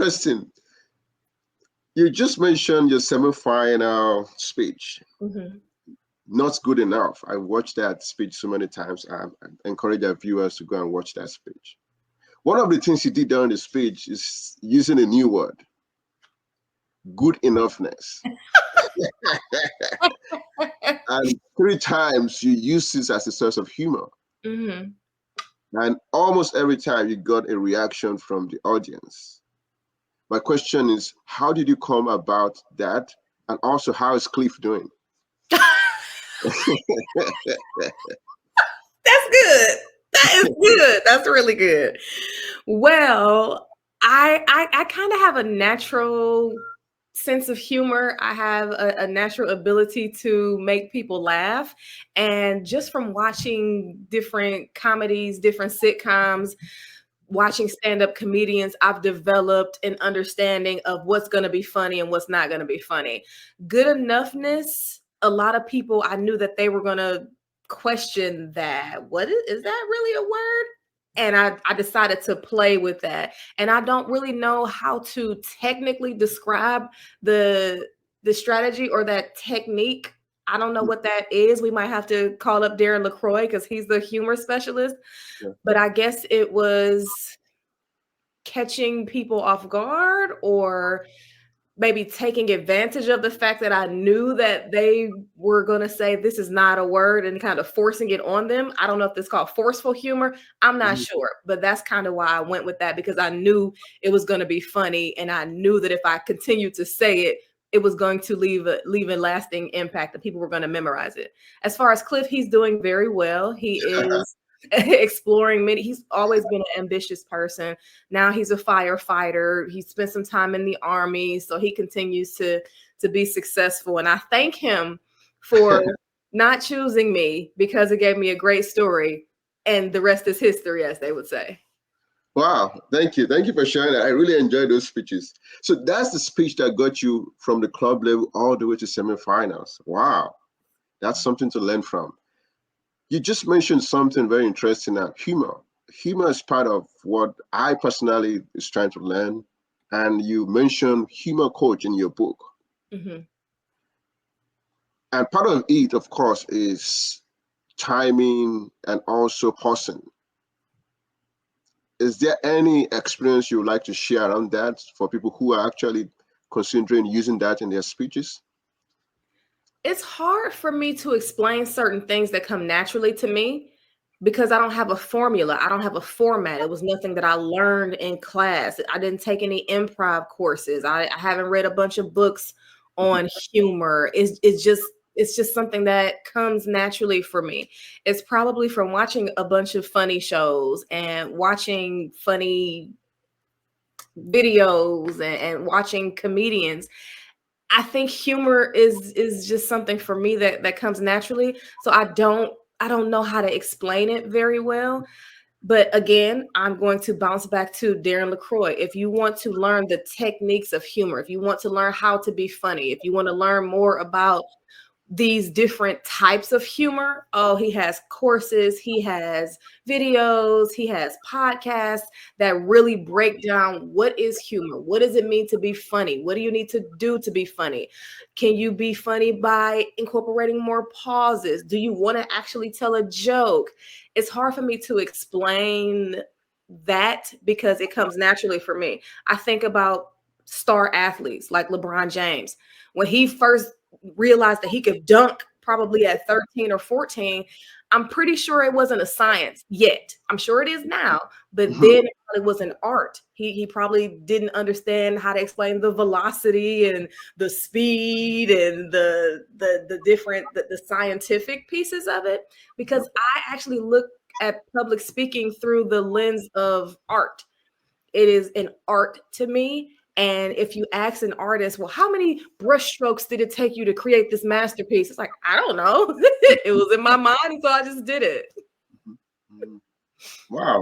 Interesting. You just mentioned your semi-final speech. Mm-hmm. Not good enough. I watched that speech so many times. I encourage our viewers to go and watch that speech. One of the things he did during the speech is using a new word, good enoughness. And three times you use this as a source of humor. Mm-hmm. And almost every time you got a reaction from the audience. My question is, how did you come about that? And also, how is Cliff doing? That's good. That is good. That's really good. Well, I kind of have a natural sense of humor. I have a natural ability to make people laugh. And just from watching different comedies, different sitcoms, watching stand-up comedians, I've developed an understanding of what's going to be funny and what's not going to be funny. Good enoughness, a lot of people, I knew that they were going to question that. What is that really a word? And I decided to play with that. And I don't really know how to technically describe the strategy or that technique. I don't know what that is. We might have to call up Darren LaCroix because he's the humor specialist. Yeah. But I guess it was catching people off guard, or maybe taking advantage of the fact that I knew that they were going to say this is not a word and kind of forcing it on them. I don't know if this is called forceful humor. I'm not sure, but that's kind of why I went with that, because I knew it was going to be funny. And I knew that if I continued to say it, it was going to leave a lasting impact, that people were going to memorize it. As far as Cliff, he's doing very well. He is exploring many. He's always been an ambitious person. Now he's a firefighter. He spent some time in the Army, so he continues to be successful. And I thank him for not choosing me, because it gave me a great story, and the rest is history, as they would say. Wow, thank you. Thank you for sharing that. I really enjoyed those speeches. So that's the speech that got you from the club level all the way to semifinals. Wow, that's something to learn from. You just mentioned something very interesting, that humor. Humor is part of what I personally is trying to learn. And you mentioned humor coach in your book. Mm-hmm. And part of it, of course, is timing and also pausing. Is there any experience you would like to share around that for people who are actually considering using that in their speeches? It's hard for me to explain certain things that come naturally to me, because I don't have a formula. I don't have a format. It was nothing that I learned in class. I didn't take any improv courses. I haven't read a bunch of books on humor. It's just something that comes naturally for me. It's probably from watching a bunch of funny shows and watching funny videos, and watching comedians. I think humor is just something for me that comes naturally. So I don't know how to explain it very well. But again, I'm going to bounce back to Darren LaCroix. If you want to learn the techniques of humor, if you want to learn how to be funny, if you want to learn more about these different types of humor, oh, he has courses, he has videos, he has podcasts that really break down what is humor, what does it mean to be funny, what do you need to do to be funny, can you be funny by incorporating more pauses, do you want to actually tell a joke? It's hard for me to explain that, because it comes naturally for me. I think about star athletes like LeBron James. When he first realized that he could dunk, probably at 13 or 14, I'm pretty sure it wasn't a science yet. I'm sure it is now, but then it was an art. He probably didn't understand how to explain the velocity and the speed and the different the scientific pieces of it, because I actually look at public speaking through the lens of art. It is an art to me. And if you ask an artist, well, how many brush strokes did it take you to create this masterpiece? It's like, I don't know. It was in my mind, so I just did it. Wow.